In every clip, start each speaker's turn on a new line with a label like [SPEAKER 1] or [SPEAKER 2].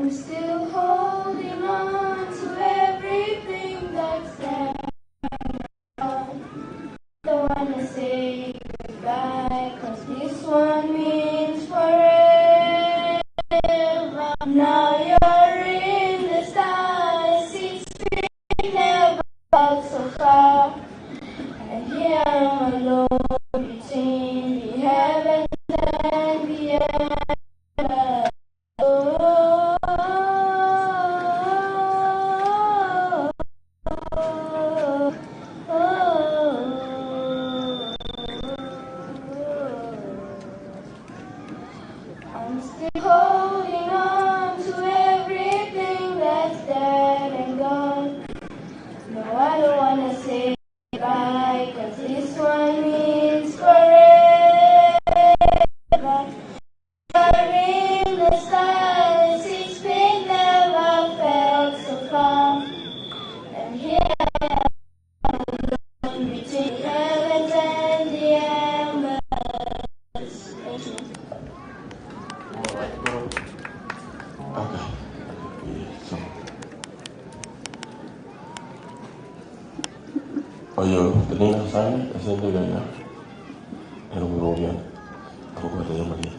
[SPEAKER 1] I'm still holding on to everything that's there. Don't wanna say goodbye, 'cause this one means forever. Now you're in the stars, it's been never felt so far. And here I'm alone between the heavens and the earth. I'm still holding on to everything that's dead and gone. No, I don't wanna say goodbye, 'cause this one means forever. You're in the stars, it's been never felt so far. And here I am alone between the heavens and the embers. Thank you.
[SPEAKER 2] Okay. Oyo, tenía sana, haciendo gana. Era un gobierno. Tampoco te llamo aquí.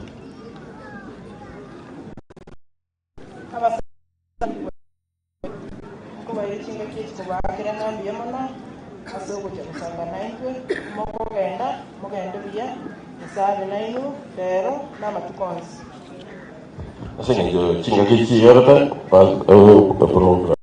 [SPEAKER 3] Como ele tinha que estudar, querendo ambiente, mas não. Passou com o tempo, sabe, na época, mogenda via, sabe, na inu, pero, na matucões.
[SPEAKER 2] Assim, eu tinha que ir até para o programa.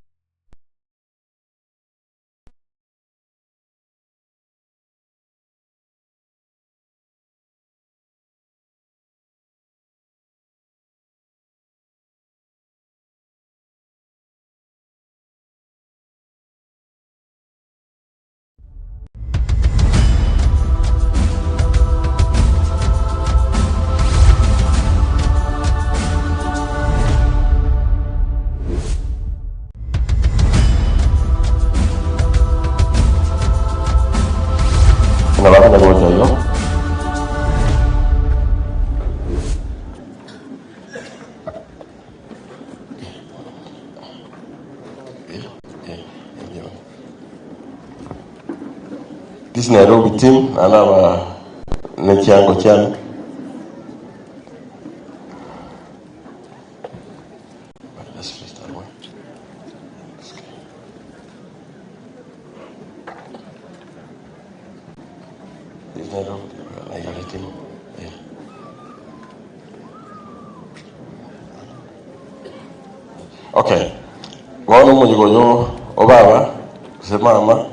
[SPEAKER 2] Nggak apa-apa, nggak boleh. This Nairobi team, alama nekiango chana. This Nairobi, team. Yeah. Okay. Wano mujigoyo obaba semama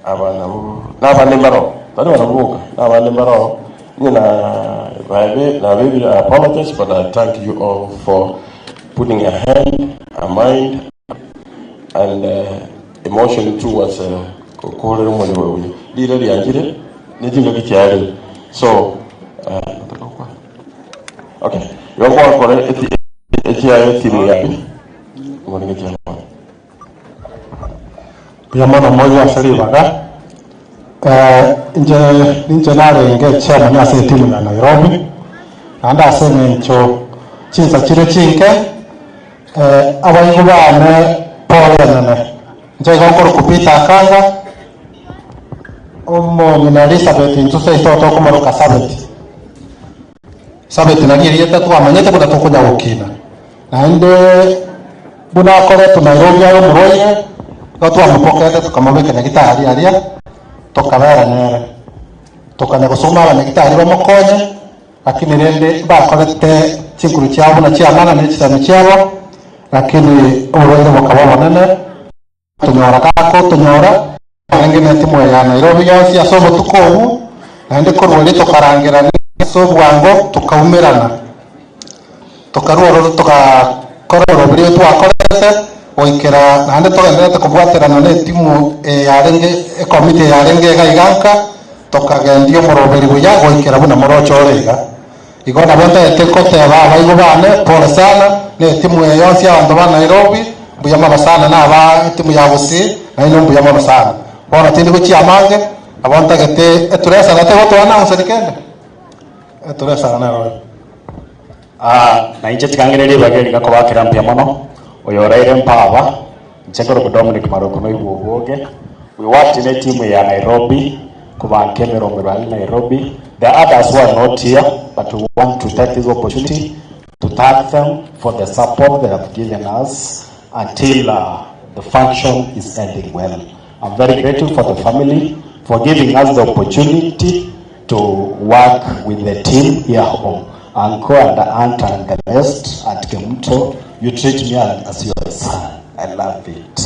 [SPEAKER 2] abana n'abandembaro bari baravuga n'abandembaro nyina babe na baby apologize, but I thank you all for putting a hand, a mind and emotion towards kokore mujigoyo dira yanjire nijinga kichari. So okay, yongo kore etiayo timu yapi ngoni kichari
[SPEAKER 4] yamana moyo asalibaga nje narenge chama nyase timu ya Nairobi anda aseme ncho chinza chire chinke abayigo bane pole nene nje gokoro kupita akanga mina Elizabeth ntuse itoto kumaruka sabeti nagiriye twamanyete buda tukunya gukina nande buna kore tu Nairobi ayo muroye Gotwa mpokete tukamabeka na gitari aria tokabera nere tokane gusoma abana gitari bamukonye lakini rende bakorete chinkuru cyabo na cyamana n'ikitano cyabo lakini uburoire bukaba bonene tunyora kako tunyora ngene timu ya Nairobi yose yasobo tukobu nande korwele tokarangira sobwango tukaumerana tokaruoro tukakororo buri twakorete oikera nande togenderete kubwaterana ne timu yarenge komite yarenge gaiganka tokagendio moroberi buya goikera buna morocho orega igona bonte tekote abayigo bane pole sana ne timu yose abantu ba Nairobi buya mama sana na aba timu ya Busi na ino buya mama sana bona tindi ko chiamange abonta gete eturesa gate goto ana userikende eturesa na ro
[SPEAKER 5] na inje tikangiriri bageri gakobakira mpia mono oyoreire mpava nchekoro ku Dominic Maroko no ibuoge. We worked in a team ya Nairobi kubanke meromero Nairobi. The others were not here, but we want to take this opportunity to thank them for the support they have given us until the function is ending well. I'm very grateful for the family for giving us the opportunity to work with the team here home. Uncle and aunt and the rest at Kemuto, you treat me as your son. I love it.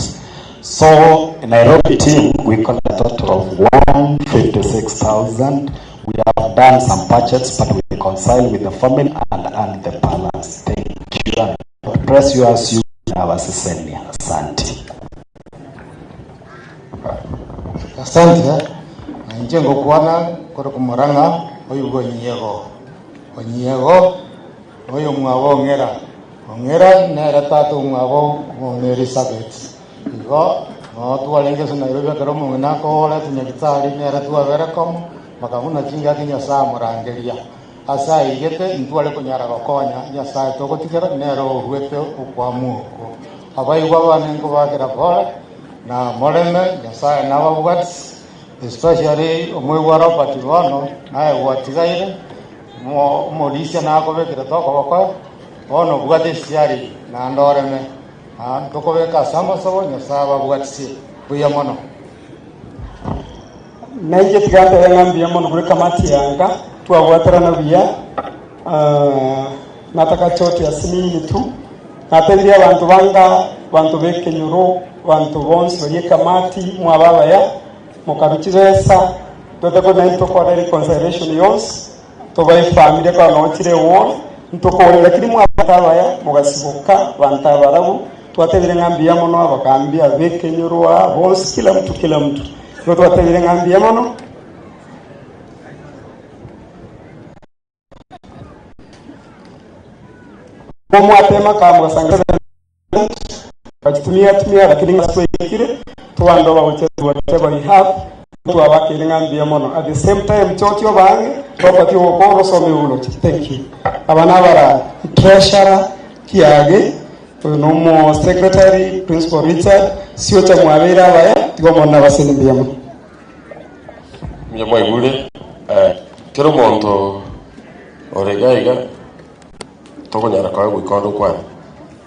[SPEAKER 5] So in Nairobi team, we got a total of 156,000. We have done some budgets, but we reconcile with the family and the balance. Thank you. And God bless you as you have assisted. Asante.
[SPEAKER 4] Asante. Njengo kuana koro kumoranga oyu gonyego. Onyego oyu mwabo ngera. Ongera nera tatu mwabo ngeri Elizabeth. Igo no tualenge sina Nairobi karo mungena ko ole tunyakitari nera tuavera komo makaguna chinga kinya saa murangeria. Asa igete ntwale kunyara gokonya nya saa to gotigera nero huete ukwamuko. Abai baba nengo bagera bora na moreme nya saa na babwat especially omwegwaro patiwano nae watigaire mo lisia na ko bekira to ko ko ono bwate siari na ndoreme toko beka samo sabo nya saa babwatsi buya mono
[SPEAKER 6] naije tiganda yangambi yamono kuri kamati yanga tuabwatarana biya nataka chote ya sinini tu napendia abantu banga bantu bekenyuro bantu bonse bari kamati mwababa ya mukaruchiresa toteko na intoko na reconciliation yons to bai family kwa nochire wo ntoko lakini mwababa ya mugasibuka bantabarabu twatebire ngambi yamono abakambia bekenyuro bonse kila mtu Roto atebire ngambi yamono Momo atema kama sangeza kachitumia lakini ngaswekire tuwando bawote whatever you have tu abake ngambi yamono at the same time chotyo bange topati okoro someulo. Thank you. Abana bara treasurer kiage no secretary principal Richard sio cha mwabira baya gomona basenimbi yamono
[SPEAKER 2] Mjamo igule kero monto oregaiga toko nyara kwa wikondo kwa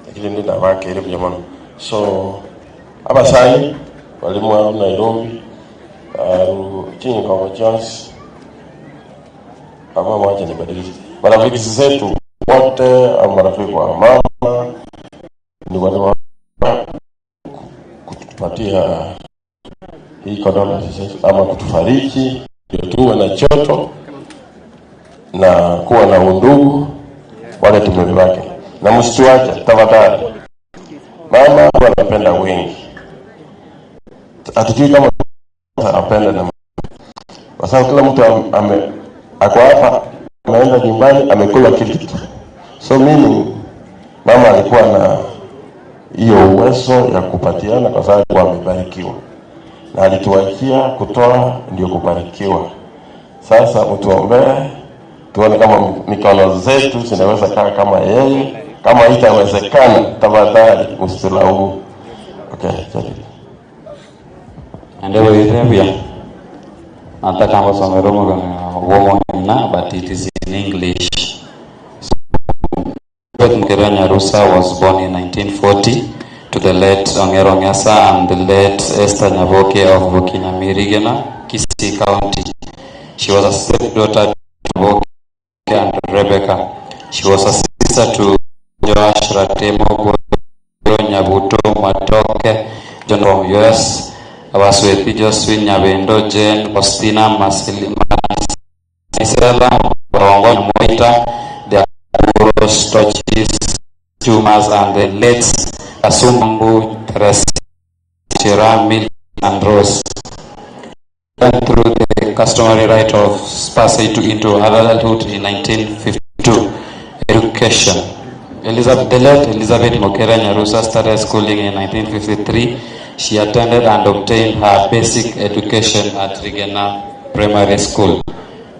[SPEAKER 2] lakini ndi na bake ile mjamo so abasai walimu wa Nairobi chini kwa chance ama mwaje ni badilisi marafiki zetu wote marafiki wa mama ni wale kutupatia hii kodona ama kutufariki ndio tuwe na choto na kuwa na undugu wale tumebaki na msiwache tafadhali. Mama anapenda wengi, atujui kama anapenda na kwa sababu kila mtu ako hapa ameenda nyumbani amekula kitu. So mimi mama alikuwa na hiyo uwezo ya kupatiana kwa sababu amebarikiwa na alituachia kutoa ndio kubarikiwa. Sasa mtuombee tuone kama mikono zetu zinaweza kaa kama yeye. Kama haitawezekana tafadhali msilaumu. Okay, sorry.
[SPEAKER 7] Ndio Ethiopia. Nataka kusoma Romo na but it is in English. Robert Mukeranya Nyarusa was born in 1940 to the late Ongero Nyasa and the late Esther Nyavoke of Bukinyamirigena, Kisii County. She was a stepdaughter to Boke and Rebecca. She was a sister to Joash Ratemo Nyabuto Matoke, John from US, Abaswethi Josephine Nyabendo, Jane Ostina Masela, Barongo Moita, the Aburos Tochis, Tumas, and the late Asumbu Teresa Milk and Rose. Went through the customary rite of passage into adulthood in 1952. Education. The late Elizabeth Mukeranya Nyarusa started schooling in 1953. She attended and obtained her basic education at Rigena Primary School.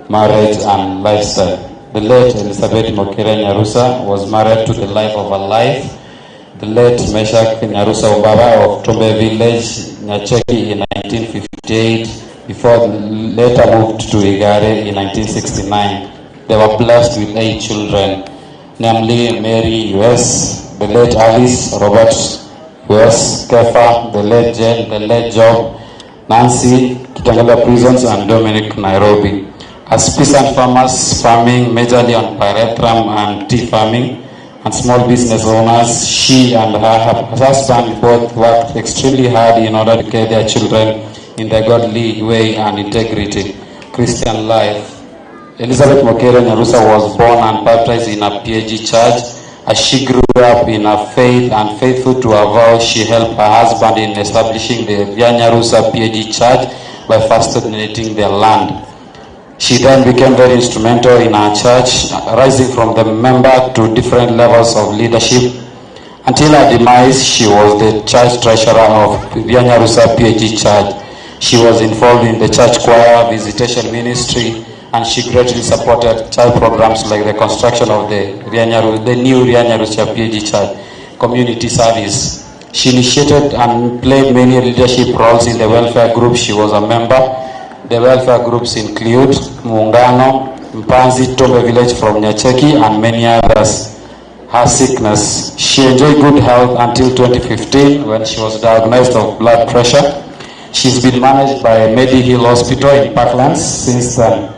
[SPEAKER 7] Marriage and lifestyle. The late Elizabeth Mokere Nyarusa was married to the life of her life, the late Meshach Nyarusa Ubaba of Tombe Village, Nyacheki in 1958, before later moved to Igare in 1969. They were blessed with 8 children, namely Mary US, the late Alice, Robert US, Kefa, the late Jane, the late Job, Nancy, Kitengela Prisons, and Dominic Nairobi. As peasant farmers, farming majorly on pyrethrum and tea farming, and small business owners, she and her husband both worked extremely hard in order to care their children in their godly way and integrity, Christian life. Elizabeth Mokere Nyarusa was born and baptized in a PAG church. As she grew up in her faith and faithful to her vow, she helped her husband in establishing the Nyarusa PAG church by first donating their land. She then became very instrumental in her church, rising from the member to different levels of leadership. Until her demise, she was the church treasurer of Nyarusa PAG church. She was involved in the church choir, visitation ministry, and she greatly supported child programs like the construction of the new Nyarusa PAG church community service. She initiated and played many leadership roles in the welfare group she was a member. The welfare groups include Muungano, Mpanzi, Tombe Village from Nyacheki, and many others. Her sickness. She enjoyed good health until 2015 when she was diagnosed of blood pressure. She's been managed by Medihill Hospital in Parklands since then.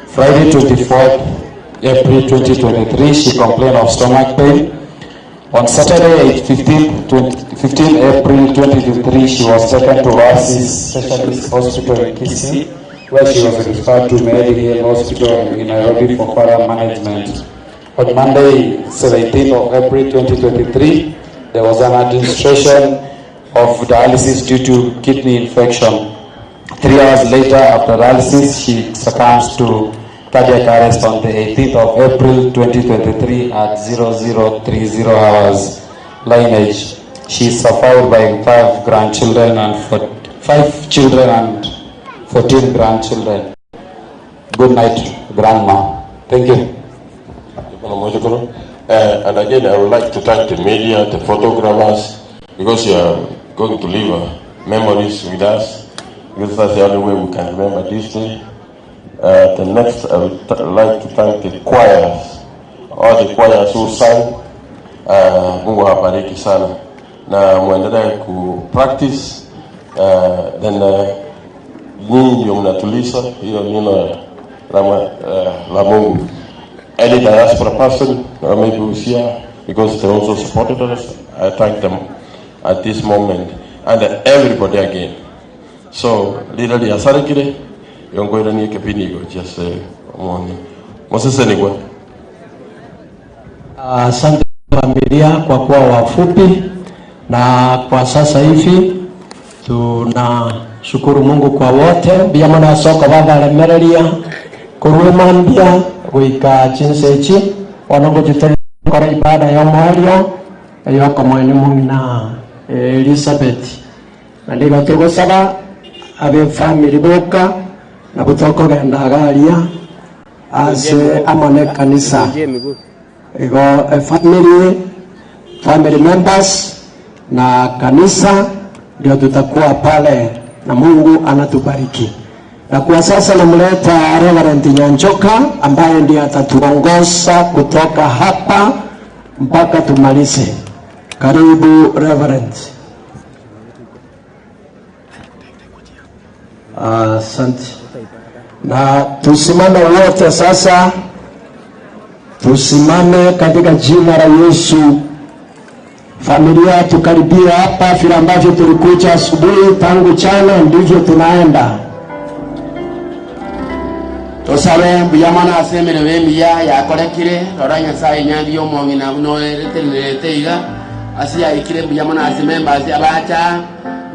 [SPEAKER 7] Friday 24th April 2023, she complained of stomach pain. On Saturday 15 April 2023, she was taken to Oasis Specialist Hospital in Kisii, where she was referred to Medihill Hospital in Nairobi for further management. On Monday 17th of April 2023, there was an administration of dialysis due to kidney infection. 3 hours later, after dialysis, she succumbs to cardiac arrest on the 18th of April 2023 at 0030 hours lineage. She is survived by 5 grandchildren and 5 children and 14 grandchildren. Good night, Grandma. Thank you.
[SPEAKER 2] And again, I would like to thank the media, the photographers, because you are going to leave memories with us, because that's the only way we can remember this day. The next, I would like to thank the choirs, all the choirs who sang. Mungu awabariki sana na muendelee ku practice, then nyinyi ndio mnatulisha hiyo neno la Mungu. Any diaspora person maybe who's here, because they also supported us, I thank them at this moment, and everybody again. So literally asarikire yongoira ni kepinigo just morning Moses anigwa.
[SPEAKER 8] Asante familia kwa kuwa wafupi, na kwa sasa hivi tunashukuru Mungu kwa wote bia mwana soka baba lemereria kurumambia wika chinsechi wanongo jitele kwa ibada ya mwario yoko mwene mumina Elizabeth ndiga tugosaba abe family boka na kutoko genda garia ase amone kanisa ego family members na kanisa ndio tutakuwa pale na Mungu anatubariki. Na kwa sasa namleta Reverend Nyanchoka ambaye ndiye atatuongoza kutoka hapa mpaka tumalize. Karibu Reverend. Asante. Na tusimame wote sasa. Tusimame katika jina la Yesu. Familia tukaribia hapa, vile ambavyo tulikuja asubuhi tangu chana ndivyo tunaenda.
[SPEAKER 9] Tosabe biyamana asemere bemiya yakorekire oranya sai nyandi yo mongina no eretelete asia ikire biyamana asememba asia abacha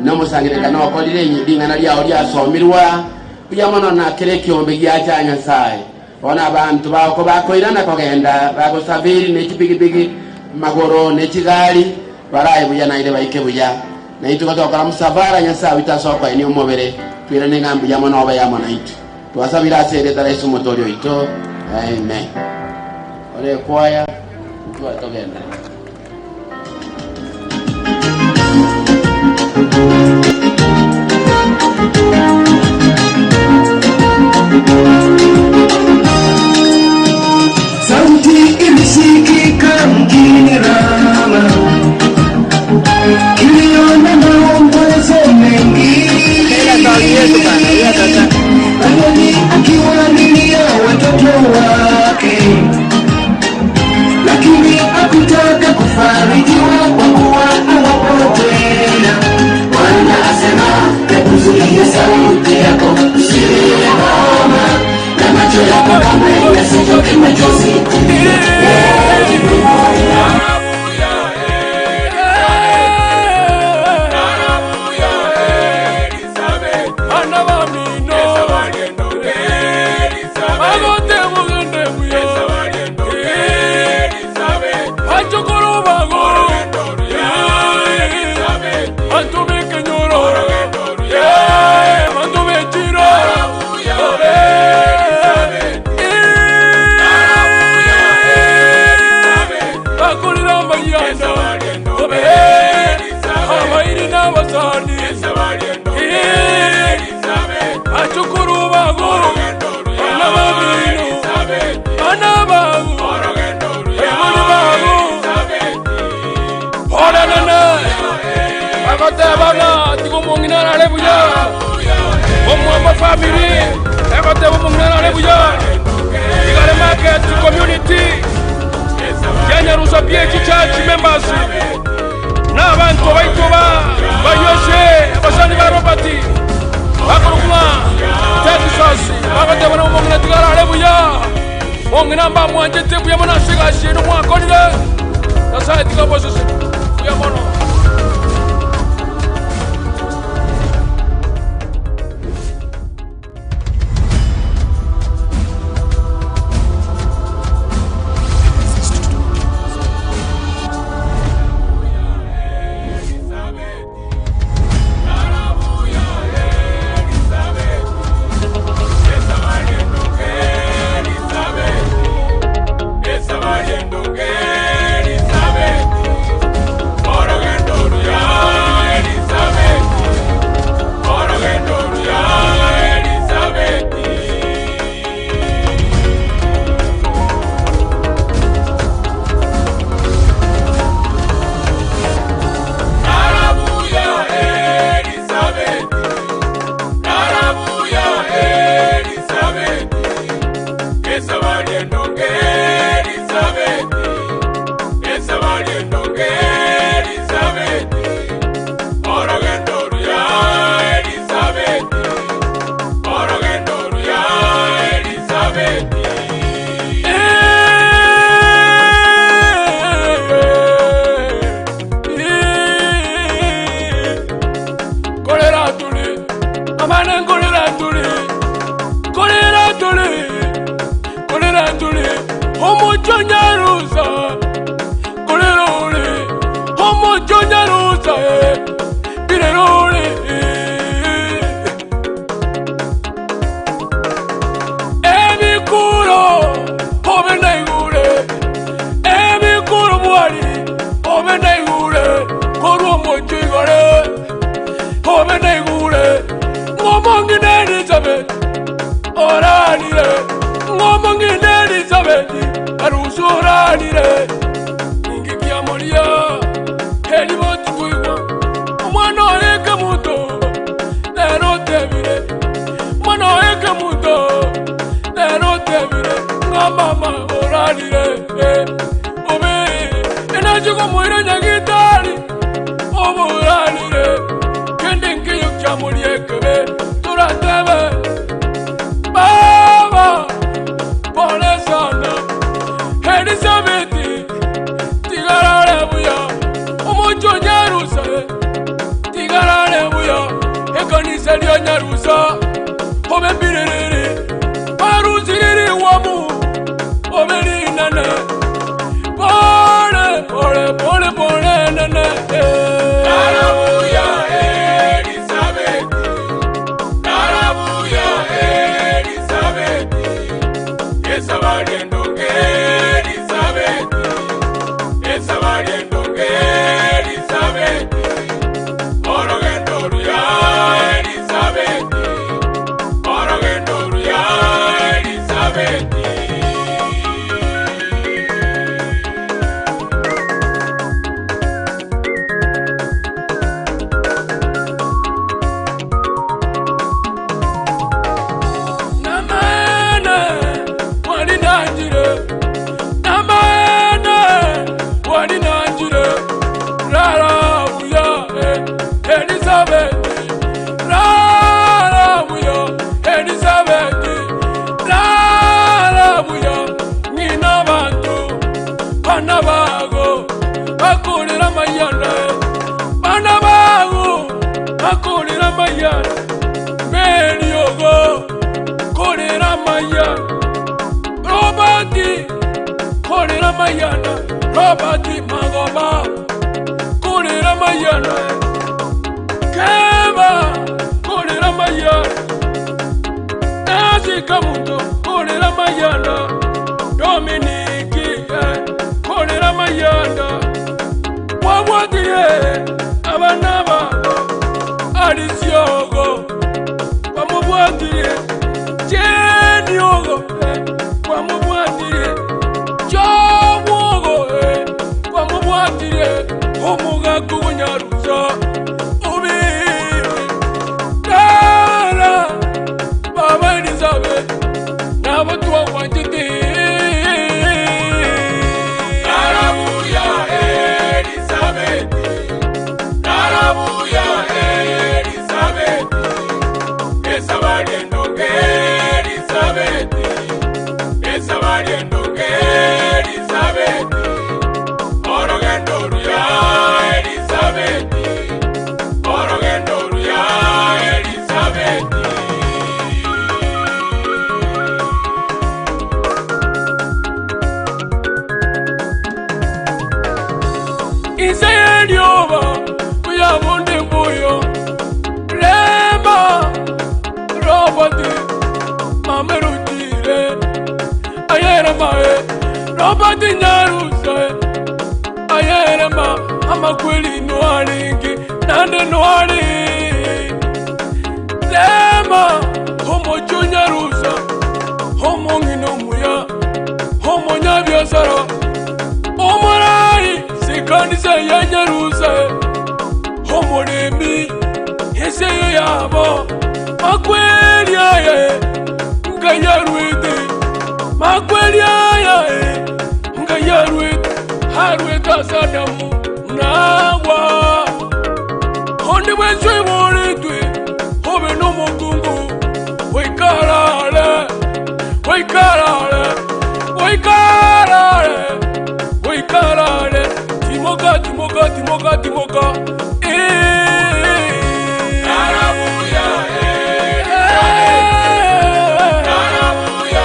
[SPEAKER 9] no musangire kana okolire ndingana lya ori asomirwa biyamana na kire kiombe gyacha nya sai ona abantu bako bakoirana kogenda bagosabiri nekipigipigi magoro nekigali baraye buyana ile baike buya na ituka kwa musafara nya sai itasoka eni omobere twirane ngambi yamana oba yamana itu tuasabira sere tare sumotorio ito. Amen. ale kwaya tuwa togenda.
[SPEAKER 8] Sauti ilisikika mjini Rama, iliona maombolezo mengi, Danieli akiwalilia watoto wake, lakini hakutaka kufarijiwa kwa kuwa hawapo tena. Bwana asema, nakuzuia sauti yako usilie mama, na macho yako kamwe yasitoke machozi.
[SPEAKER 10] Community Nyarusa PH Church members n'abantu bayituba bayoshe abasani ba Robert bakuruma Texas bagatebana mu ngina tigara alebuya ongina mba mwanje tebuya mona shigashi no mwakolile nasa tigabo sose ya mono.
[SPEAKER 11] Elizabeth,
[SPEAKER 10] mayana Robert Magoba kurira mayana Keba kurira mayana Nazi Kamuto kurira mayana Dominiki kurira mayana Wawadiye abanaba Alisiogo Wamubwadiye Jeniogo Wamubwadiye Jowogo Wamubwadiye Umugaku Nyarusa Ubi Dara Baba Elizabeth Nabatu Wajidi Narabuya Elizabeth Narabuya Elizabeth Esabariendo Elizabeth Esabariendo Elizabeth Orogendo Ruya Elizabeth Orogendo Ruya Elizabeth Isayedioba Kuyabunde Mbuyo Rema Robert Mamerutire Ayerema Robert Nyarusa Ayerema Amakweli Nwaringi Nande Nwari Rema Homo Nyarusa Homo Nginomuya Homo Nyabiosaro Omorai Sikandisa ya Nyarusa Homo Remi Hese yabo Makweli ayae Ngayarwete Makweli ayae Ngayarwete Harweta Sadamu Nawa Hondi wenswe woritwe Hobe no mugungu Wikarale Wikarale Wikarale Wikarale Timoka Timoka Timoka Timoka Narabuya Narabuya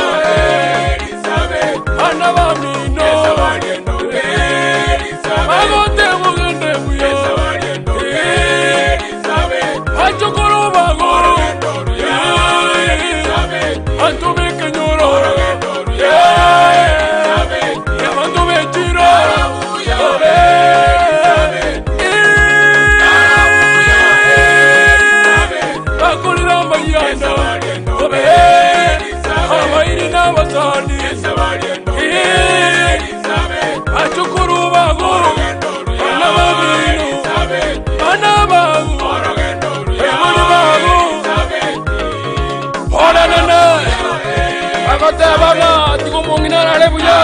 [SPEAKER 10] Elizabeth Anabamino Esabariendo Elizabeth Magote Mugende Buya Esabariendo Elizabeth Achokoro Mago Elizabeth Antubeke Nyoro Elizabeth Yamandume Chiro Narabuya Elizabeth Narabuya Elizabeth Bakulira Mayana Obe Hamairi Nabasani Esabariendo Elizabeth Achukuru Bago Anabamino Anabago Emoni Bago Hola Nana Akote Tigo Mongina Lebuya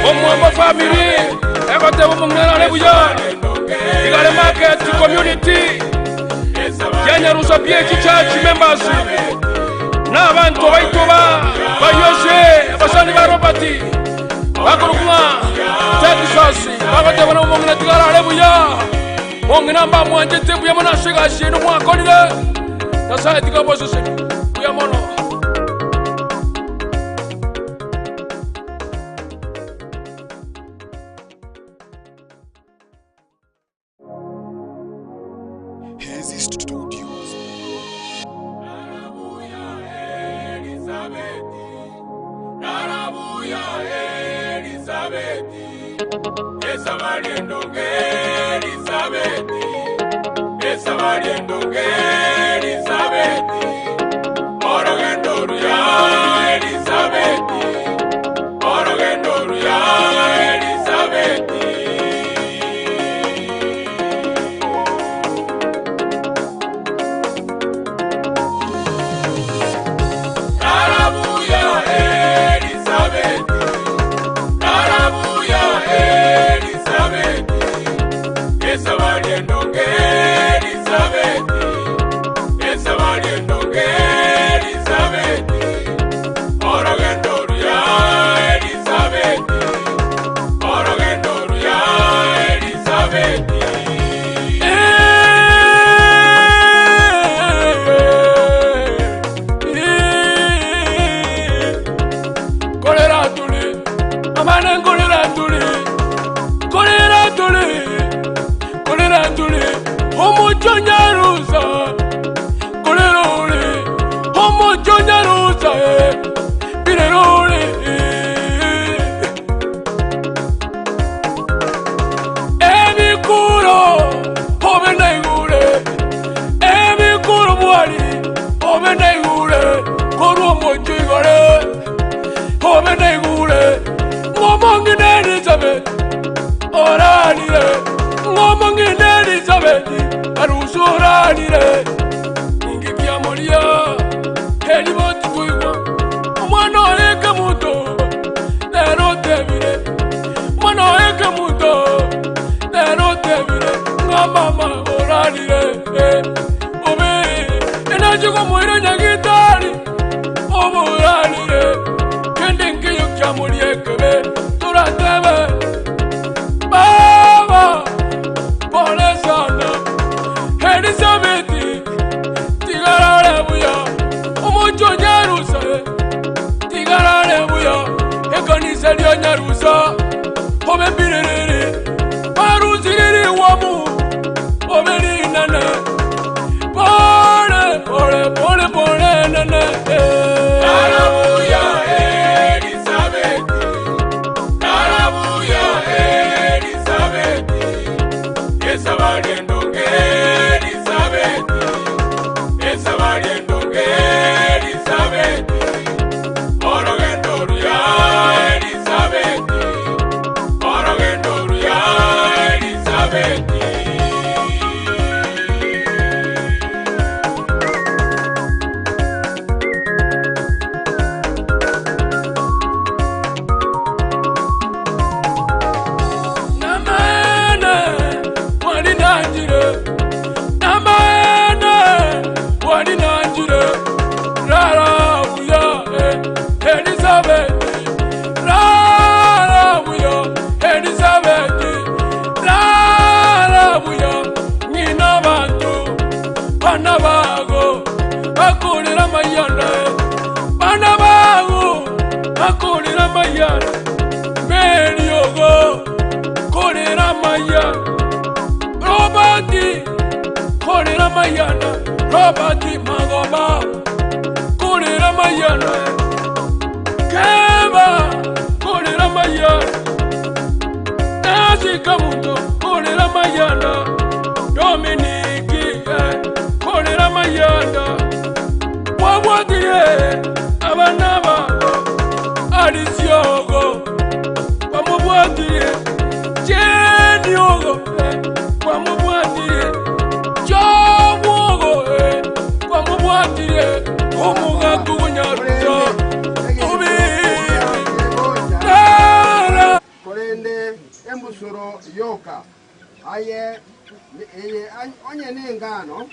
[SPEAKER 10] Omwamba family Akote Mongina Lebuya Igare market community Nyarusa Church members N'abantu baitoba bayoshe abasani ba Robert bakurukuma Texas bakote bana Mongina Tigara Lebuya Mongina mba mwanje buya mona shiga shino mwakonile Nasa etika bosose buya mono
[SPEAKER 11] Hezi Studios.
[SPEAKER 10] Narabuya Elizabeth Narabuya Elizabeth Esabariendo Elizabeth Esabariendo Elizabeth Orogendo Ruya Elizabeth Orogendo Ruya Elizabeth Narabuya Elizabeth Narabuya Elizabeth Esabariendo Elizabeth Esabariendo Elizabeth Orogendo Ruya Elizabeth Orogendo Ruya Elizabeth Kolera tuli amane kolera Nyarusa, Corerole, Homo Nyarusa, Pirerole, Emi Kuro, Homenegure, Emi Kuro Muari, Homenegure, Koromo Jigore, Homenegure, Momong Elizabeth, Oranire, Momong Elizabeth. Arusoranire Ngikia moria Heli moti kuigwa Mwana eka muto Nero tebire Mwana eka muto Nero tebire Ngamama oranire Obe Enajugo mwira nyagitari Obo oranire Kende nkiyo kia moria ekebe Turatebe Baba Pole sana Elizabeth, Tigarare buya, Omojo Nyarusa, Tigarare buya, Ekanisa lya Nyarusa, Obebirere, Baruziriri wamu, Oberinana, Pole nana, Narabuya Elizabeth, Narabuya Elizabeth, Esabariendo. Robert Magoba, Kurira Mayana, Keva, Kurira Mayana, Nazi Kamuto, Kurira Mayana, Dominique, Kurira Mayana, Wawadie, Avanava, Adisiogo, Pamuwadie, Jeniogo, Pamuwadie,
[SPEAKER 12] Korende embusuro yoka aye onye nengano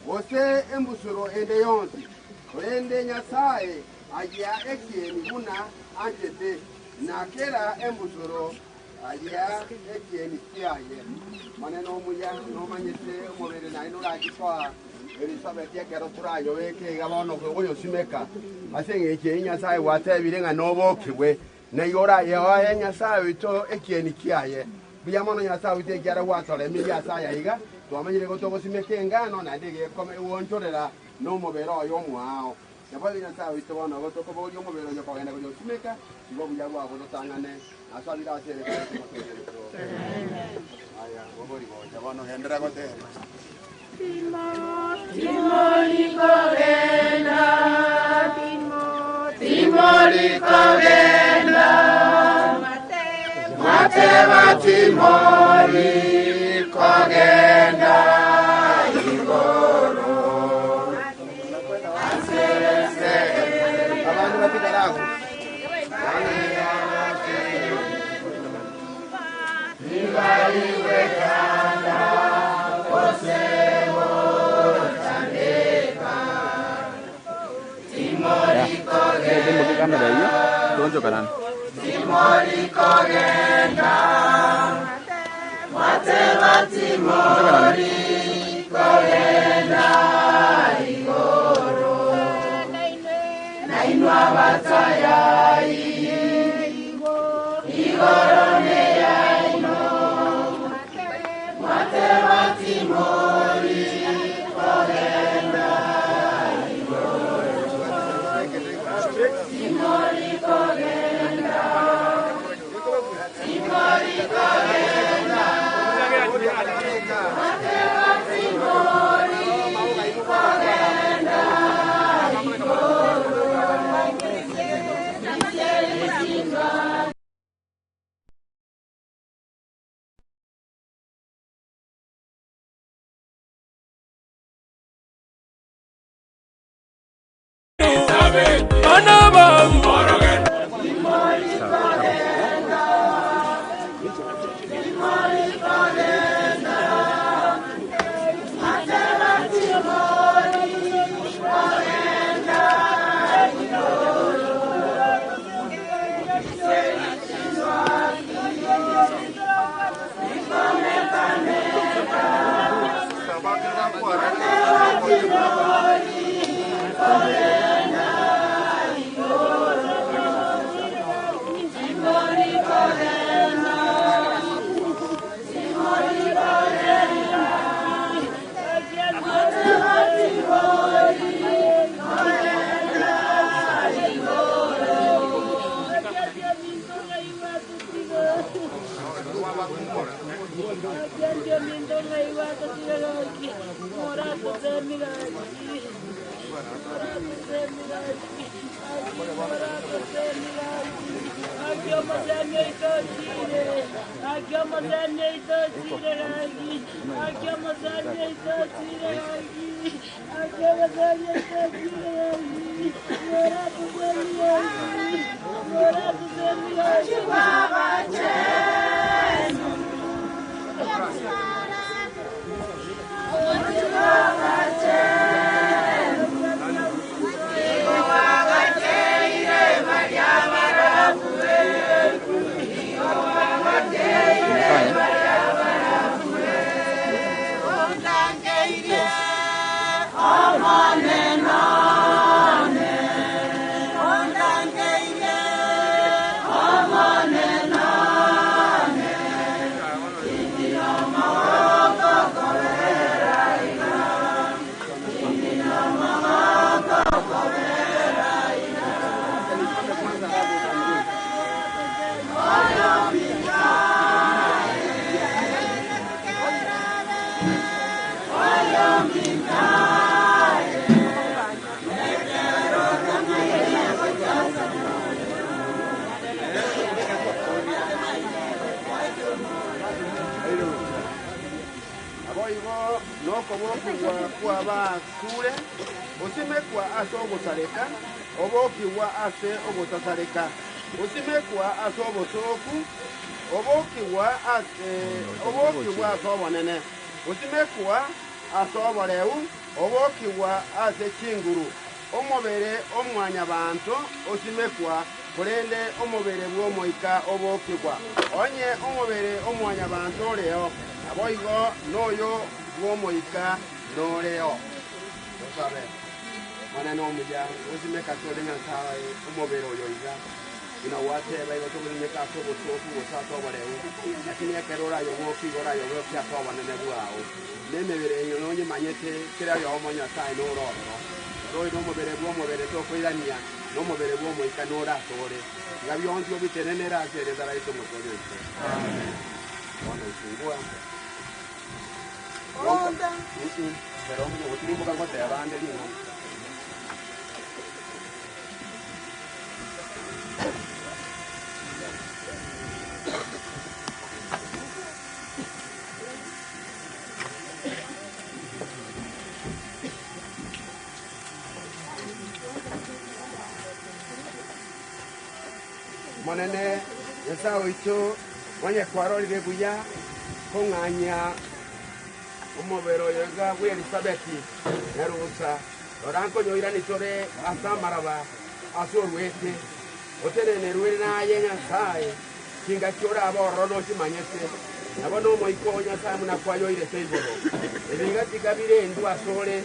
[SPEAKER 12] wose embusuro ende yonsi korende nyasaye agia ekieni buna antete na kera embusuro agia ekieni kiaye maneno muya no manyete umubere na ino lagitwa Elizabeth yakero turayo weke gabono kwegoyo simeka asenge ekieni nyasaye watebire nga nobokiwe na yora ya nyasaye wito ekieni kiaye biyamono nyasaye wite gyara watole mi nyasaye iga twamanyire go togo simeke ngano na ndege kome wonchorera no mubero yo mwao yabali nyasaye wito bono go toko bo yo mubero yo kogenda go simeka sibo buya bwa go tangane asabira atere ko aya gobori go jabono hendera go te
[SPEAKER 1] Timori kogenda, Timori kogenda, Mateva Timori kogenda, Igoro, Anserese,
[SPEAKER 12] abantu batigarago,
[SPEAKER 1] Nibaiwe kanda, Osebo, Chandeka, Timori kogenda, Timori kogenda, Mateva Timori kogenda, Igoro, Nainua Batayai, Igoro Neyaino, Mateva Timori
[SPEAKER 12] kwa basure usimekwa ase ogotareka obokiwa ase ogotatareka usimekwa ase obotoku obokiwa ase obonene usimekwa ase oboreu obokiwa ase chinguru omobere omwanya bantu usimekwa kurende omobere bw'omoika obokigwa onye omobere omwanya bantu oreo aboigo noyo bw'omoika noreo osabe mwana nomuja usimeka tole nyasaye omobere oyo iga ina wateba igo tobulime kaso botofu bosato oboreu lakini ekerora yo bokigora yo bokya tobanene bwao nemebere yo nonye manyete kera yo omonyasaye nororo roy nomobere bw'omobere tokoirania nomobere bw'omoika noratore nga byonsi obitenenera asereza raito motorete wana usungua onda pero no utilimbo kangote abande lino monene yesao icho wanye kwarorire buya kong'anya omobero yoga bwa Elisabeti nerusa oranko nyoirani tore asamaraba asorwete oterene rwere naye nyasaye kinga kyora abororo no kimanyese nabo no moiko nyasaye munakwayo ire seiboro ebinga tikabire ndu asore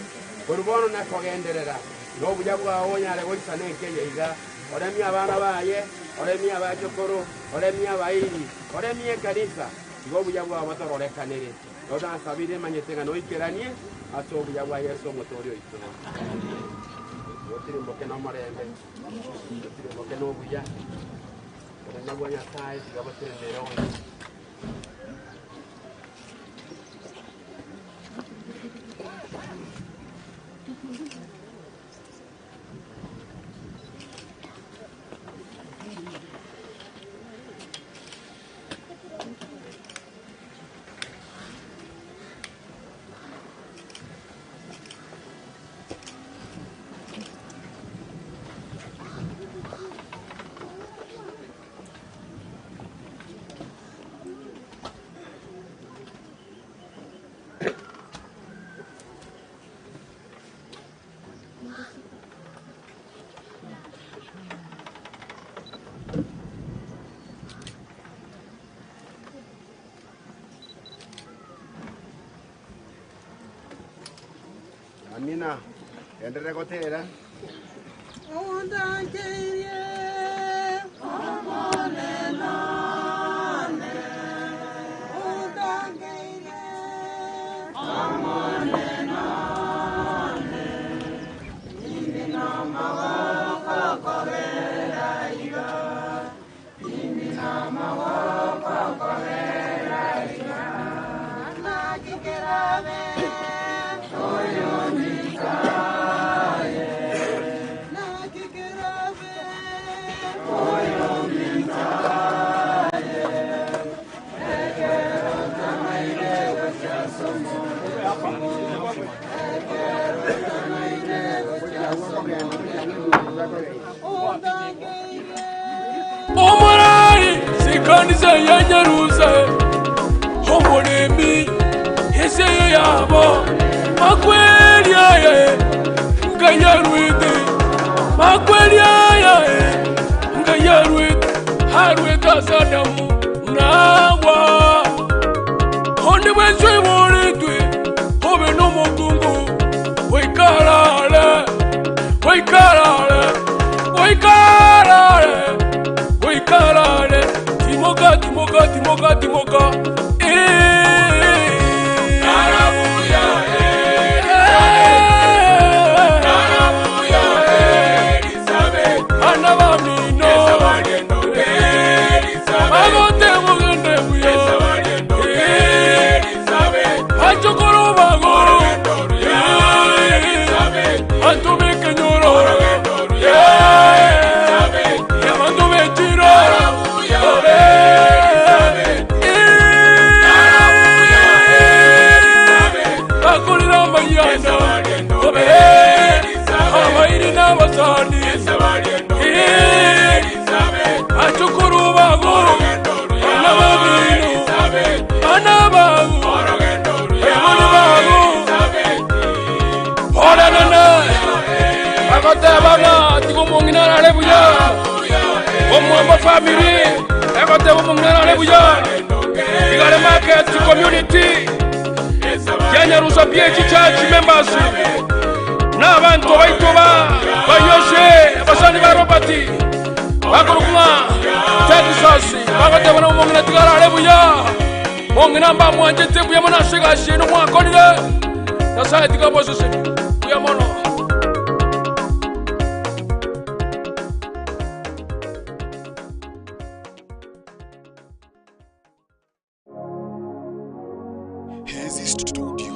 [SPEAKER 12] orubono nakogenderera no buya bwawo nyare goisane nkeye iga oremia abana baye oremia abachokoro oremia abairi oremia kanisa igo buya bwawo batororekanire oda sabire manyetenga no ikeranie aso buya bwa Yesu motorio ito otiri mboke no marembe otiri mboke no buya oremia bwa Nyasaye tigabatere nero Amina. Endelea kutera.
[SPEAKER 10] Omorai sikanisa ya Nyarusa Homoremi Hese yabo Makweli aye Ngayarwete Makweli aye Ngayarwete Harweta sadamu Nawa Honde wenswe woretwe Hobe no mokungu Wikarale Wikarale Wikarale Wikarale Timoka Timoka Timoka Timoka Narabuya Narabuya Elizabeth Anabamino Elizabeth Agote Mugende Buya Elizabeth Achokoro Bago Elizabeth Antumike Nyoro family, market community, Nyarusa PH Church members, n'abantu bayitoba bayoshe abasani ba Robert bakurukuma Texas bagatebana mu ngina tigara alebuya mongina mba mwanje tebuya mona shiga shino mwakonile nasa tigabo sose buya mono.
[SPEAKER 11] Hezi Studios.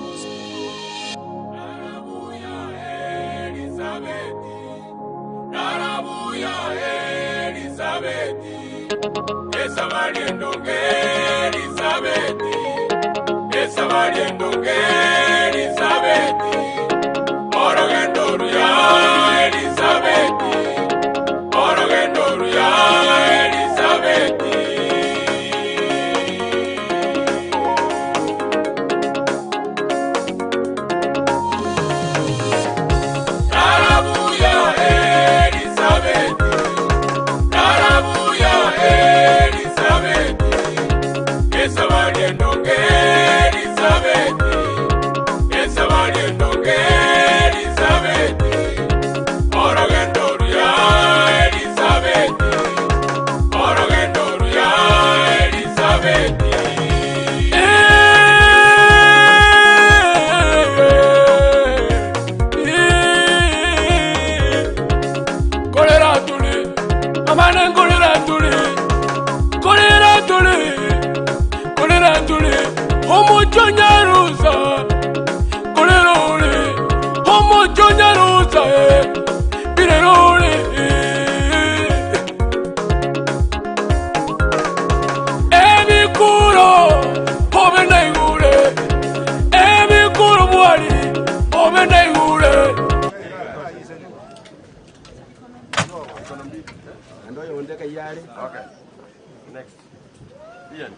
[SPEAKER 2] Okay. Next. Ian.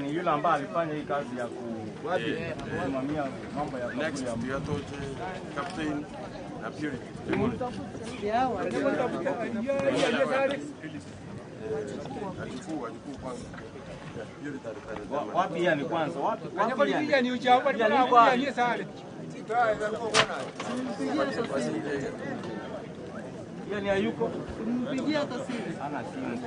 [SPEAKER 13] Ni yule ambaye alifanya hii kazi ya kusimamia mambo ya
[SPEAKER 2] next. Captain
[SPEAKER 13] Wapi yani kwanza? Wapi
[SPEAKER 14] yani uchao ni sare.
[SPEAKER 13] Yani hayuko.
[SPEAKER 14] Mpigia hata simu.
[SPEAKER 13] Ana simu.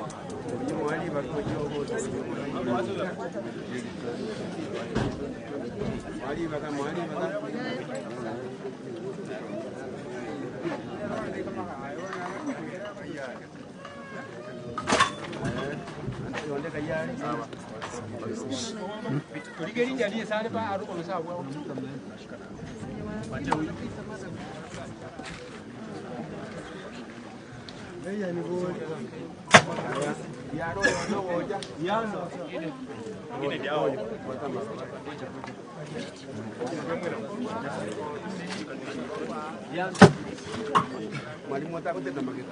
[SPEAKER 12] Mwalimu atakutenda mageta.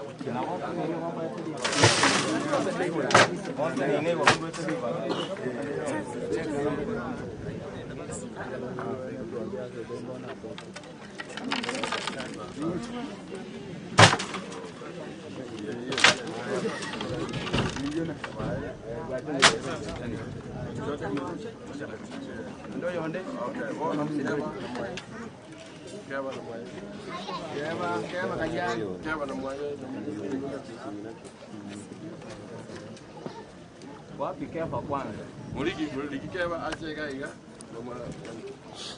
[SPEAKER 13] Wapi kefa kwanza?
[SPEAKER 2] Muliki keba acheka iga. Noma.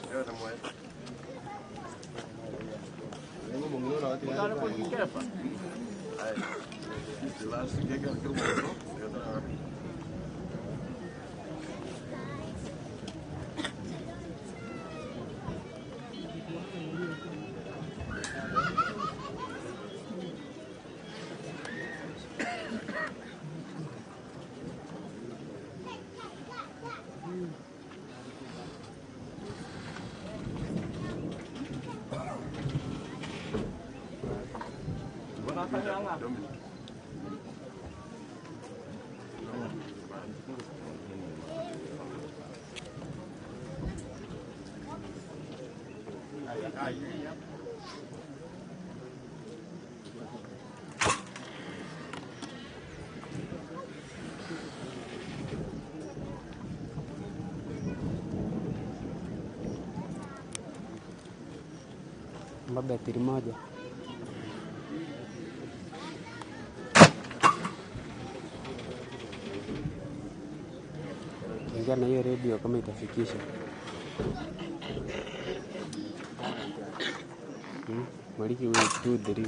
[SPEAKER 2] Kefa na mwe. Nengo mongolo ati.
[SPEAKER 13] Mtale kwa kefa.
[SPEAKER 2] Ai. Last gega kirumo.
[SPEAKER 15] Bateri moja. Ingia na hiyo radio kama itafikisha. Maliki wewe 2 3.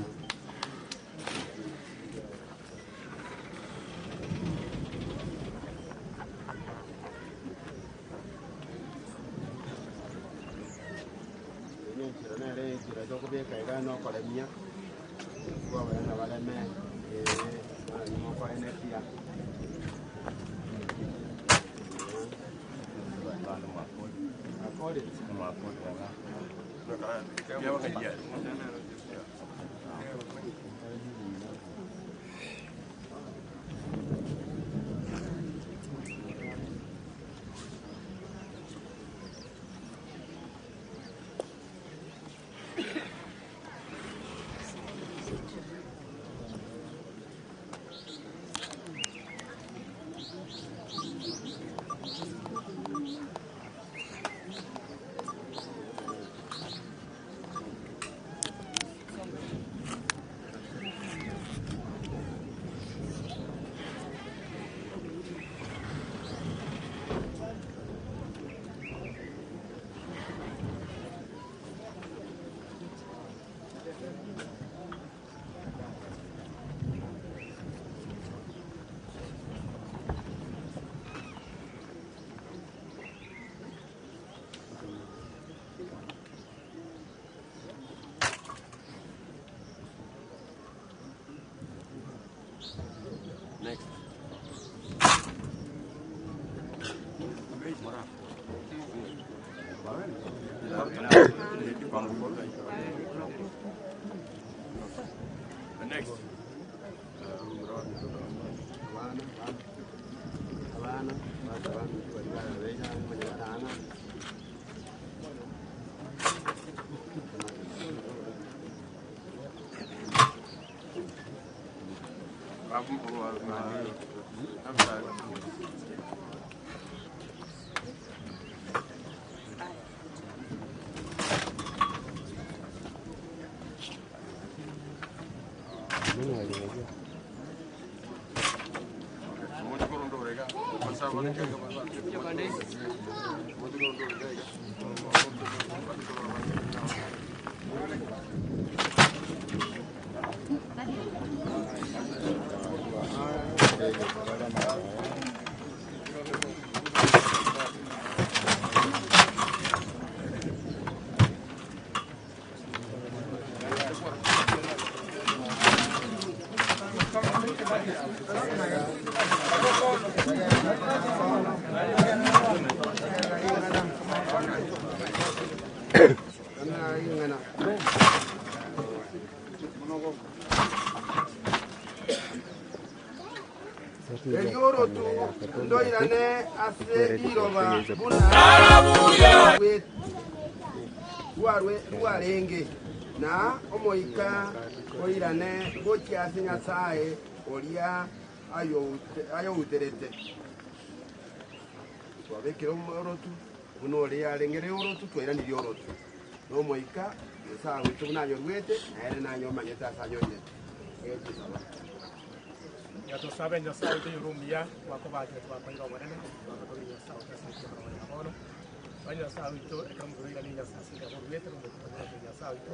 [SPEAKER 2] Next.
[SPEAKER 12] Warenge na omoika oirane gochiase Nyasaye oria ayo uterete twabekera orotu buno oria arengere orotu twairanirie orotu no moika Nyasaye witu bunanyorwete naere nanyomanyete asanyonyete
[SPEAKER 16] Yato sabe Nyasaye te yurumia wako baje twakoira wanene twakori Nyasaye tasakira bono Vaya sauito, ekam gurila ni Nyasaye sida borwete no mutana Nyasaye to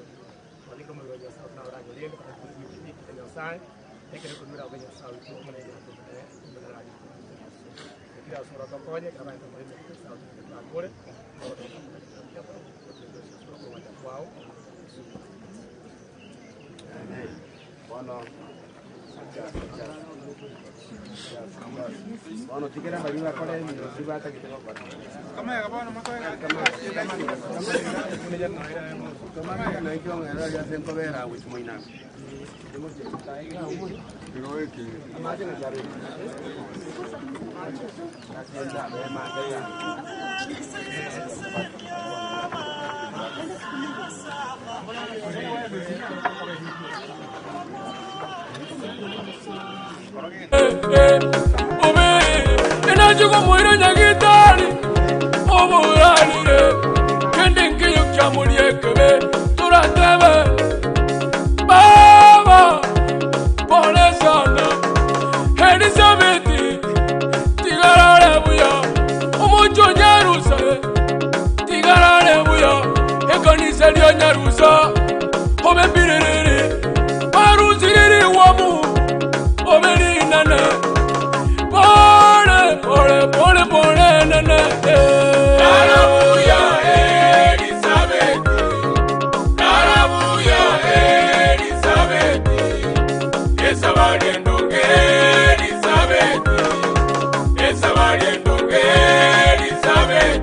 [SPEAKER 16] wali como lo Nyasaye na ora ngolien para kuri ni Nyasaye ekere ko mira Nyasaye to mane ya to ne mara ni kira sura to koje kama to mane Nyasaye to akore wow bueno bueno tikera mayuga kore ni sibata kitego kwa kama ya bwana makoga kama na ikyo ngera ya senko vera with moina pero eki amaje na jare asienda bema
[SPEAKER 10] Inajugo mwira nyagitari oburanire kende nkiyo kyamuriekebe turatebe baba pole sana Elizabeth tigarare buya umuco nyarusa tigarare buya ekanisa lyo nyarusa obe birere baruziriri wamu obe linane pole nene Hallelujah Elizabeth Hallelujah Elizabeth Esabari ndonge Elizabeth Esabari ndonge Elizabeth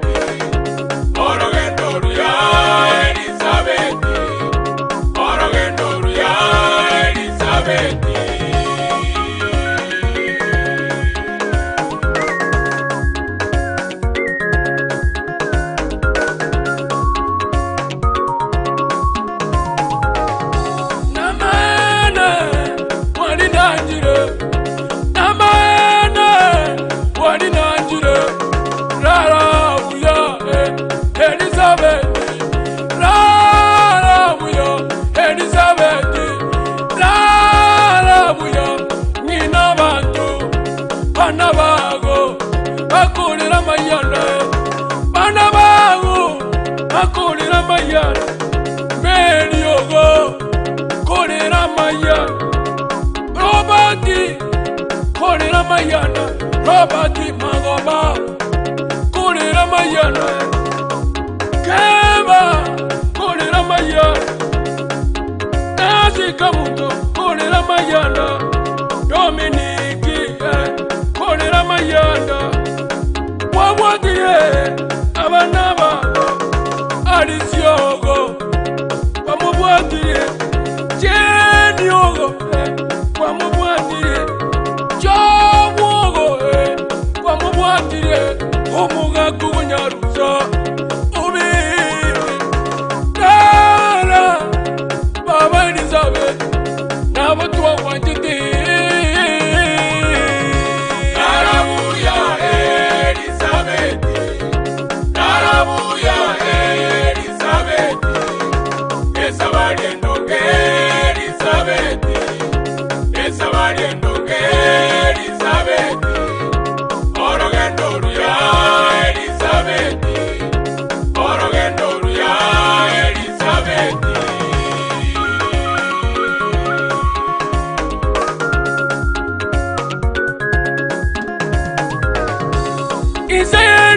[SPEAKER 10] Orogendo ruya Elizabeth Orogendo ruya Elizabeth Robert Magoba Kurira Mayana Keba Kurira Mayana Nasi Kamuto Kurira Mayana Dominiki Kurira Mayana Wawadie Abanaba Alisiogo Wamubuadie Jeniogo Wamubuadie Omuga kunyarusa ubiri Kala Baba Elizabeth Nabo tuwa wajidi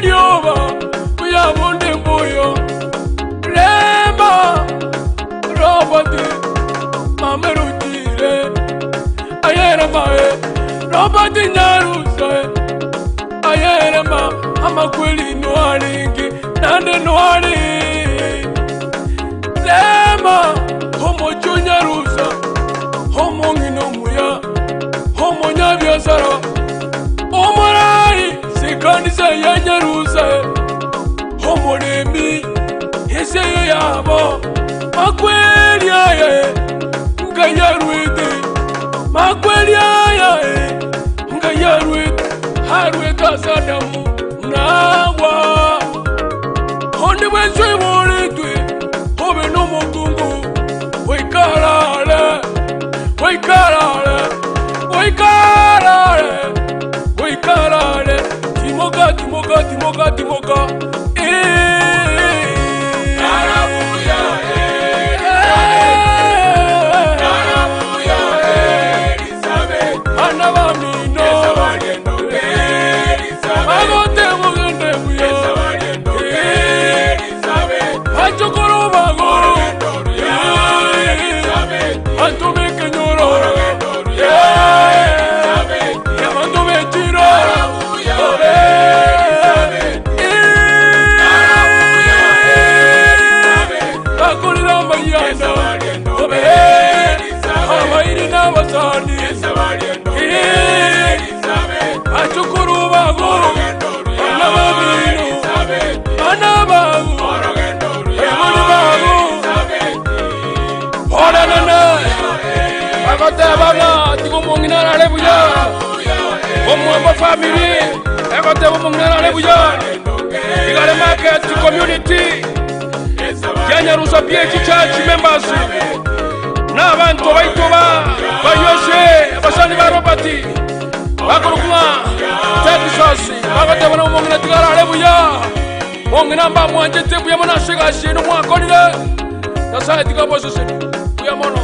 [SPEAKER 10] Makwelioba, Kuyabonde Boyo, Rema, Robert, Mamerutire, Ayerama, Robert Nyarusa, Ayerama, Amakweli Noaringi, Nande Noari, Rema, Homo Junyarusa, Homo Nginomuya, Homo Nyabiasara, Omorai, Sekanisa Yanyarusa, Homo Remi, Hese Yabo, Makwelia, Ngayaruete, Makwelia, Ngayaruete, Harweka Sadamu, Nawa, Honda Wenswe Moritwe, Hobe no Mokungu, Waikarale, Waikarale, Waikarale, Waikarale, Timoka, Timoka, Timoka, Timoka, Narabuya, Narabuya, Elizabeth, Anabamino, Elizabeth, Agote Mugende Buya, Elizabeth, Achokoro Bago, Elizabeth, Antumeke Nyoro, Elizabeth, Yamandume Chiro, Akulila Mayanda, Hawaii Navasani, Achukuru Bago, Anabamino, Anabagu, Emunibagu, Oranana, Agotabana, Tigumungina Lebuya, Omwamba family, Agotabungina Lebuya, Igale market to community, Yanyarusa PH church members, Nabanto Waitoba, Bayoshe, Abasani Barobati, Bakuruma, Texas, Bagatabana Mungina Tigara Lebuya, Munginamba Mwajete, Yamana Shigashi, no more corridor, the side of opposition, Yamono.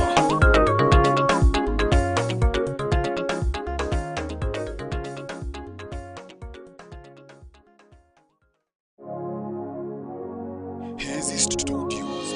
[SPEAKER 11] Hezi Studios.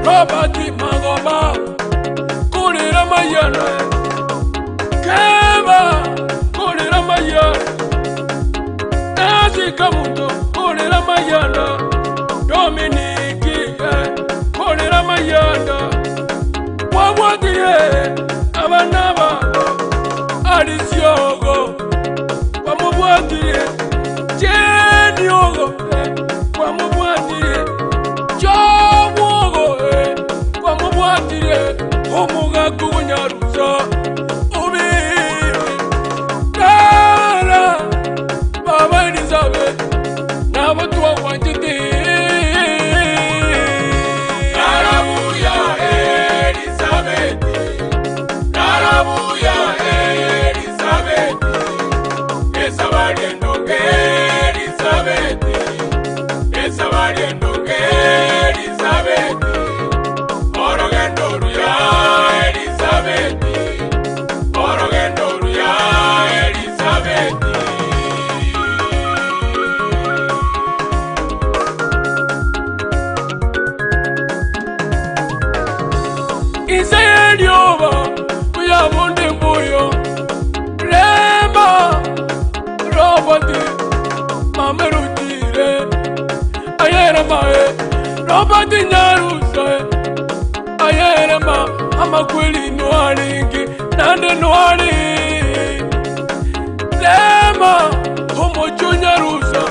[SPEAKER 10] Robert Magoma, Kurira Mayana, Keva, Kurira Mayana, Nazi Kamuto, Kurira Mayana, Dominique, Kurira Mayana, Wawadi, Avanava, Adisiogo, Wamwadi, Jeniogo, Wamwadi, Omuga kunyaruza ubi Kara Baba Elizabeth Nabatu wa wanjiti Narabuya Elizabeth Narabuya Elizabeth Esabariendo Elizabeth Esabariendo Elizabeth Robert Nyarusa Ayerema Amakweli Noaringi Nande Noari Lema Homo Junyarusa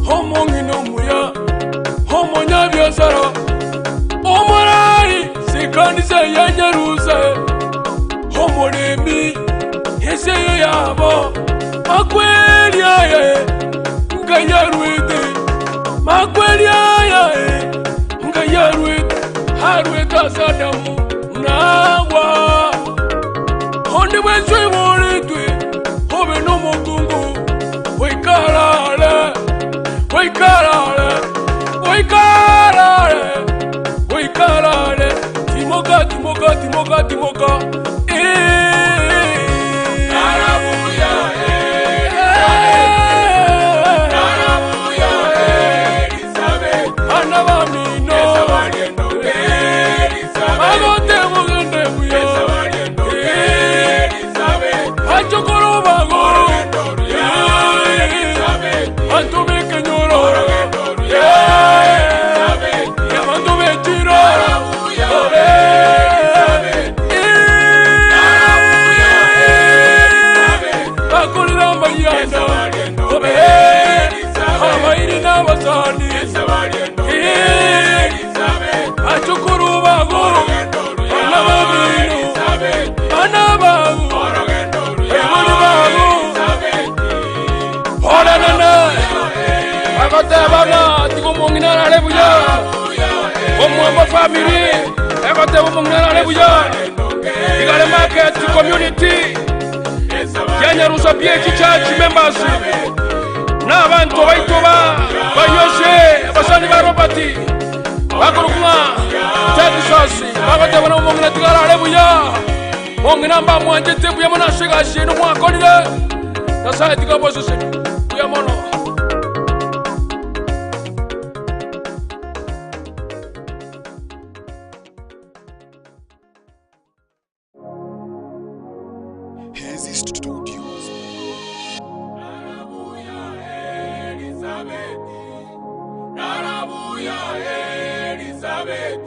[SPEAKER 10] Homo Nginomuya Homo Nyabia Sara Omorai Sikanisa Yanyarusa Homo Remi Hese Yabo Makweli Aye Ngayaruite Makweli Aye Ngayaruite Haruita Sadamu Nawa Onde Weswe Moritwe Hobe no Mugungu Wikarale Wikarale Wikarale Wikarale Timoka Timoka Timoka Timoka Family, everything Mungana Lebuya, Igale Market Community, Yanyarusa PH Church members, Nabanto Waitoba, Bayoshe, Basani Barobati, Bakuruma, Texas, Babatavana Mungana Tigara Lebuya, Munganamba Mwajete, Yamana Shiga, Shino Mwakonida, the side to go position, Yamono.
[SPEAKER 11] Hezi Studios.
[SPEAKER 10] Narabuya Elizabeth. Elizabeth.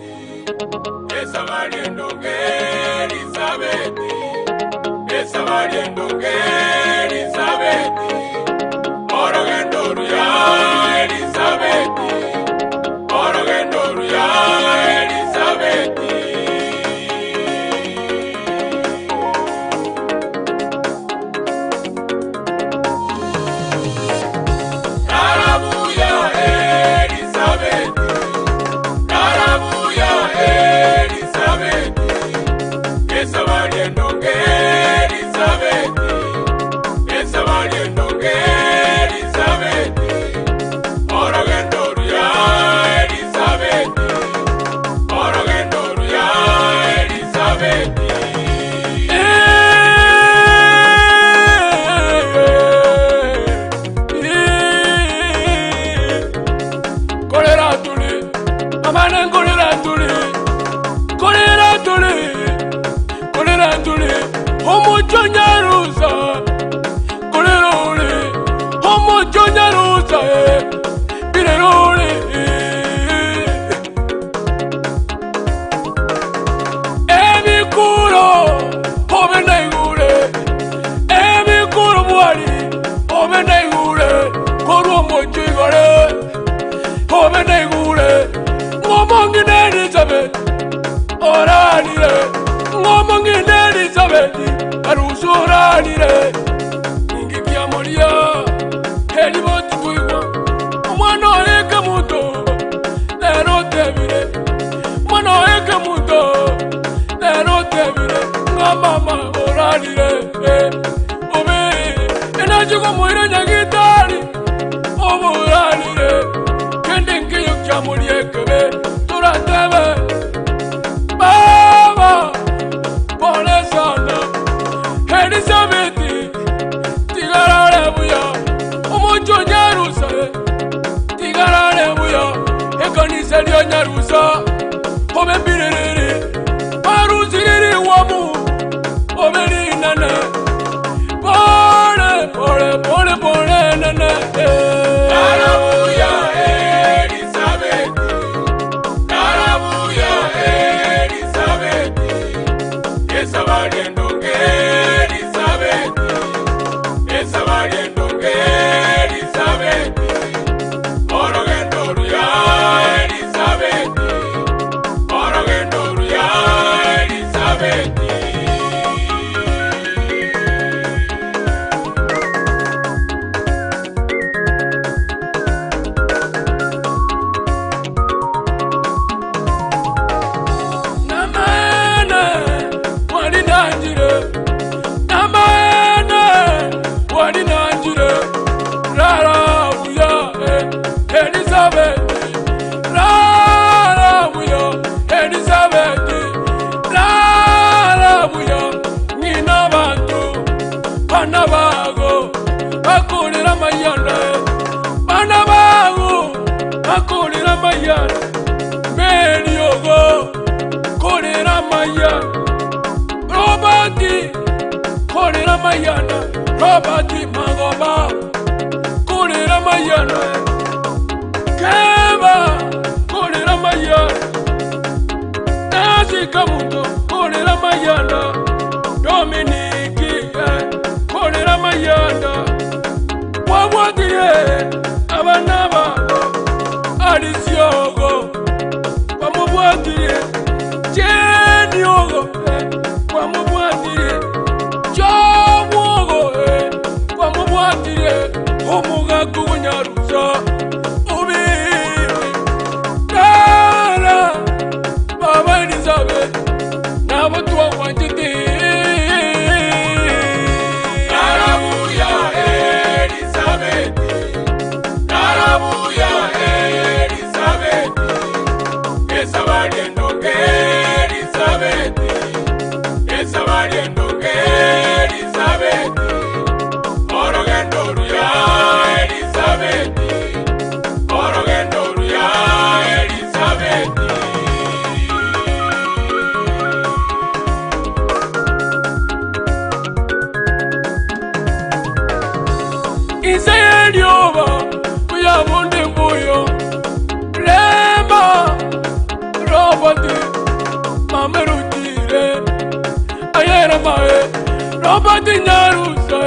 [SPEAKER 10] Moti nyarusa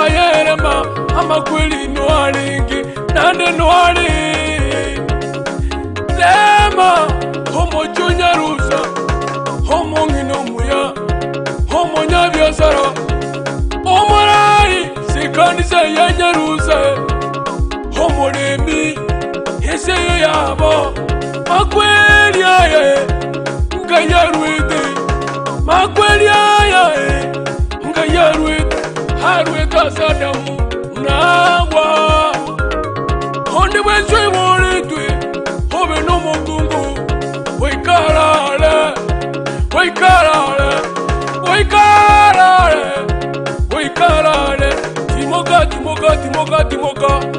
[SPEAKER 10] ayerema amakweli noalingi nande noali lema homo chunyarusa homo ngino muya homo nyabiasara omorai sikandisa ya nyarusa homo remi hiseyo yabo makweli aye ngayaruite makweli aye ngayaruite haruita sadamu nawa honde bwenswe bolitwe hobe no mugungu wikarale wikarale wikarale wikarale timoga timoga timoga timoga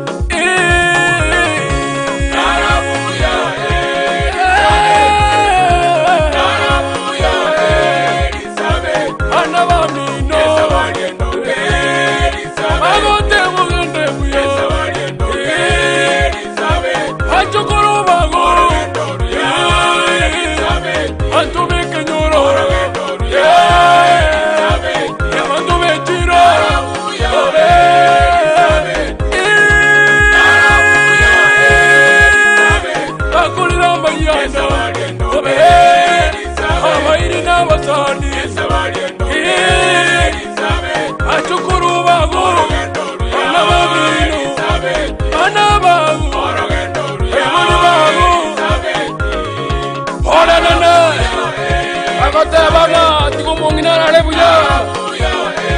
[SPEAKER 10] Bana tigomongina na lebuya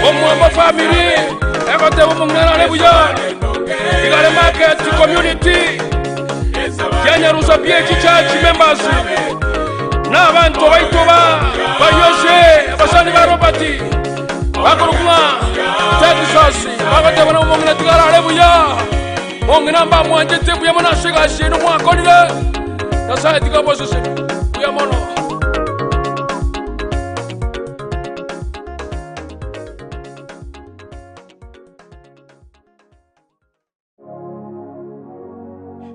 [SPEAKER 10] omwamba family ekote bomongina na lebuya igale market community Nyarusa PH Church members n'abantu bayitoba bayoshe abasani ba Robert bakorukuma Texas bakote bana bomongina tigala lebuya mongina mba mwanje tebuya mona shigashi no mwakolile nasa tigaboshe buya mono.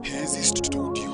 [SPEAKER 11] Hezi Studios.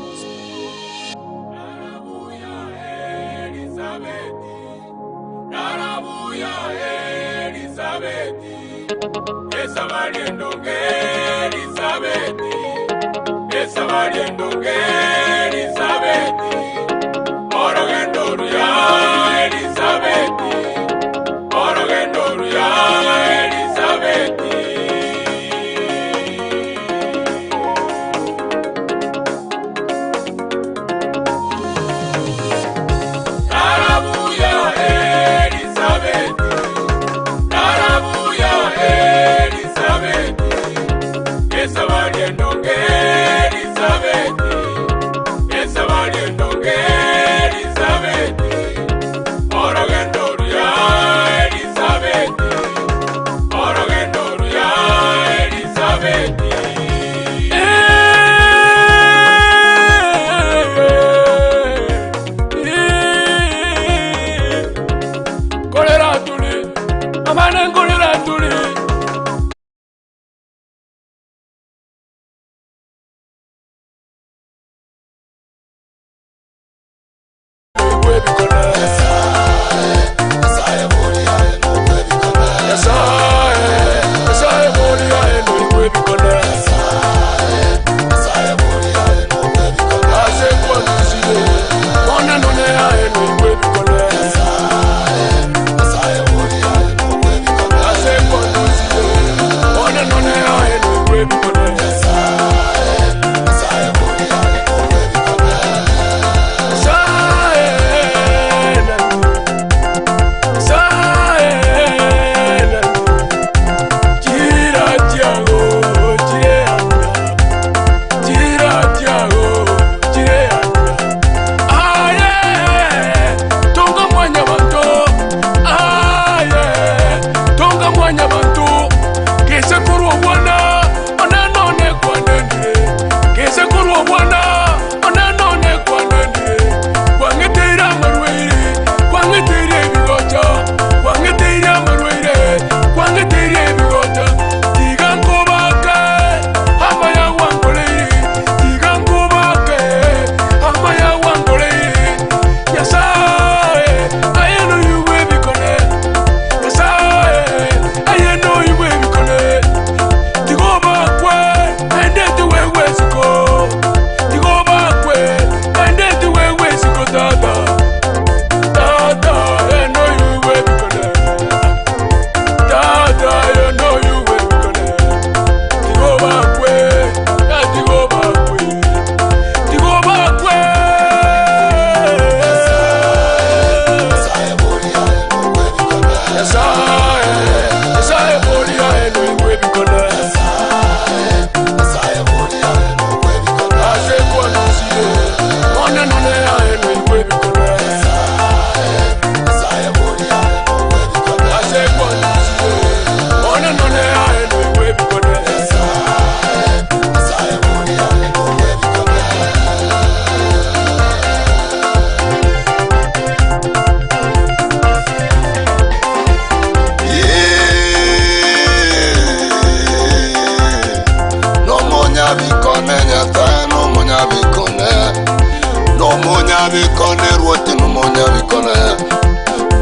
[SPEAKER 17] weru otinu monya bikona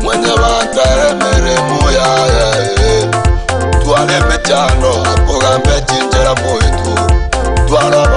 [SPEAKER 17] mwenye bata mere moya tuale mechano apogambe chinjera moetu tuala